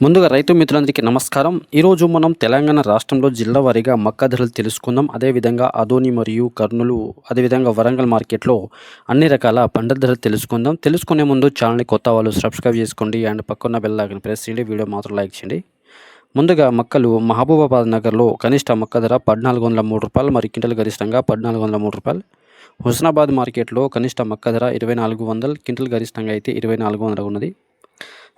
ముందుగా రైతు మిత్రులందరికీ నమస్కారం. ఈరోజు మనం తెలంగాణ రాష్ట్రంలో జిల్లా వారీగా మక్క ధరలు తెలుసుకుందాం. అదేవిధంగా ఆదోని మరియు కర్నూలు, అదేవిధంగా వరంగల్ మార్కెట్లో అన్ని రకాల పంటల ధరలు తెలుసుకుందాం. తెలుసుకునే ముందు ఛానల్ని కొత్త వాళ్ళు సబ్స్క్రైబ్ చేసుకోండి అండ్ పక్కన్న బెల్ ఐకాన్ ప్రెస్ చేయండి. వీడియో మాత్రం లైక్ చేయండి. ముందుగా మక్కలు మహబూబాబాద్ నగర్లో కనిష్ట మక్క ధర రూ. 1403 మరి క్వింటల్ గరిష్టంగా రూ. 1403. హుస్నాబాద్ మార్కెట్లో కనిష్ట మక్క ధర 2400, క్వింటల్ గరిష్టంగా అయితే 2400 ఉన్నది.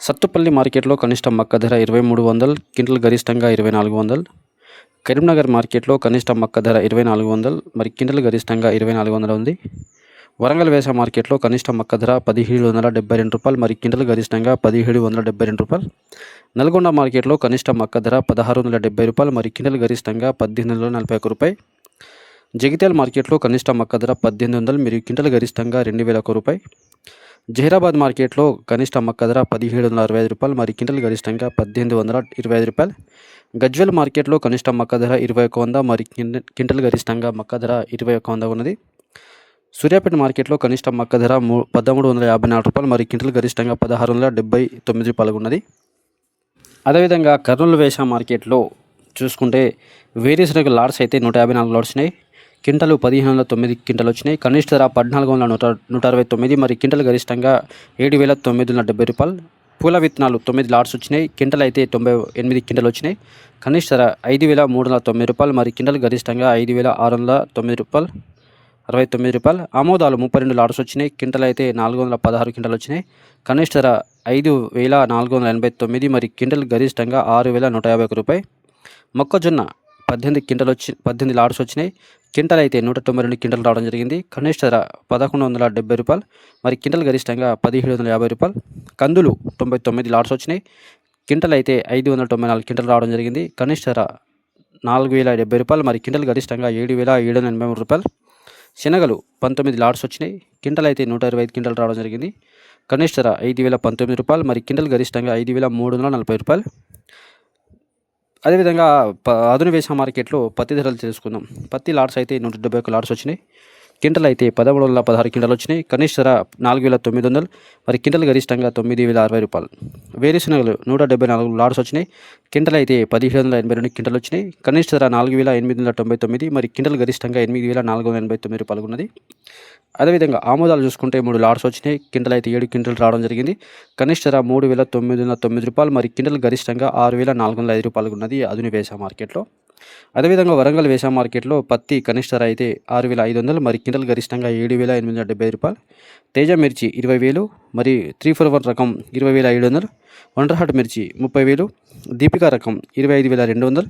సత్తుపల్లి మార్కెట్లో కనిష్ట మక్క ధర 2300, క్వింటల్ గరిష్టంగా 2400. కరీంనగర్ మార్కెట్లో కనిష్ట మక్క ధర 2400, మరి క్వింటల్ గరిష్టంగా 2400 ఉంది. వరంగల్ వేస మార్కెట్లో కనిష్ట మక్క ధర రూ. 1772, మరి క్వింటల్ గరిష్టంగా రూ. 1772. నల్గొండ మార్కెట్లో కనిష్ట మక్క ధర రూ. 1670, మరి క్వింటల్ గరిష్టంగా రూ. 1841. జగిత్యాల మార్కెట్లో కనిష్ట మక్క ధర 1800, మరియు క్వింటల్ గరిష్టంగా రూ. 2001. జహీరాబాద్ మార్కెట్లో కనిష్ట మక్క ధర రూ. 1765, మరి క్వింటల్ గరిష్టంగా రూ. 1825. గజ్వేల్ మార్కెట్లో కనిష్ట మక్క ధర 2100, మరి క్వింటల్ గరిష్టంగా మక్క ధర 2100 ఉన్నది. సూర్యాపేట మార్కెట్లో కనిష్ట మక్క ధర రూ. 1354, మరి క్వింటల్ గరిష్టంగా రూ. 1679 ఉన్నది. అదేవిధంగా కర్నూలు వేస మార్కెట్లో చూసుకుంటే వేరుశనగ లాట్స్ అయితే 154 లాట్స్ ఉన్నాయి. క్వింటలు 1509 క్వింటల్ వచ్చినాయి. కనిష్ట ధర 1469, మరి క్వింటల్ గరిష్టంగా రూ. 7970. పూల విత్తనాలు 9 లాట్స్ వచ్చినాయి. క్వింటల్ అయితే 98 క్వింటల్ వచ్చినాయి. కనిష్ట ధర రూ. 5390, మరి క్వింటల్ గరిష్టంగా రూ. 5669. ఆమోదాలు 32 లాట్స్ వచ్చినాయి. క్వింటల్ అయితే 416 క్వింటల్ వచ్చినాయి. కనిష్ట ధర రూ. 5489, మరి క్వింటల్ గరిష్టంగా రూ. 6151. మొక్కజొన్న 18 లాట్స్ వచ్చినాయి. క్వింటల్ అయితే 192 క్వింటల్ రావడం జరిగింది. కనిష్ట ధర రూ. 1170, మరి క్వింటల్ గరిష్టంగా రూ. 1750. కందులు 99 లాట్స్ వచ్చినాయి. క్వింటల్ అయితే 594 క్వింటల్ రావడం జరిగింది. కనిష్ట ధర రూ. 4070, మరి క్వింటల్ గరిష్టంగా రూ. 7783. శనగలు 19 లాట్స్ వచ్చినాయి. క్వింటల్ అయితే 125 క్వింటల్ రావడం జరిగింది. కనిష్ట ధర రూ. 5019, మరి క్వింటల్ గరిష్టంగా రూ. 5340. అదేవిధంగా ఆధునిక వేస మార్కెట్లో పత్తి ధరలు తెలుసుకుందాం. పత్తి లాట్స్ అయితే 171 లాట్స్ వచ్చినాయి. క్వింటల్ అయితే 1316 క్వింటల్ వచ్చినాయి. కనిష్ట ధర 4900, మరి క్వింటల్ గరిష్టంగా రూ. 9060. వేరుశనగలు 174 లాట్స్ వచ్చినాయి. క్వింటల్ అయితే 1782 క్వింటల్ వచ్చినాయి. కనిష్ట ధర 4899, మరి క్వింటల్ గరిష్టంగా రూ. 8489 ఉన్నది. అదేవిధంగా ఆమోదాలు చూసుకుంటే 3 లాట్స్ వచ్చినాయి. క్వింటల్ అయితే 7 క్వింటల్ రావడం జరిగింది. కనిష్ట ధర రూ. 3909, మరి క్వింటల్ గరిష్టంగా రూ. 6405 ఉన్నది ఆధునిక వేస మార్కెట్లో. అదేవిధంగా వరంగల్ వేస మార్కెట్లో పత్తి కనిష్ట ధర అయితే 6500, మరి క్వింటల్ గరిష్టంగా రూ. 7875. తేజ మిర్చి 20000, మరి 341 రకం 20500. వండర్ హాట్ మిర్చి 30000. దీపికా రకం 25200,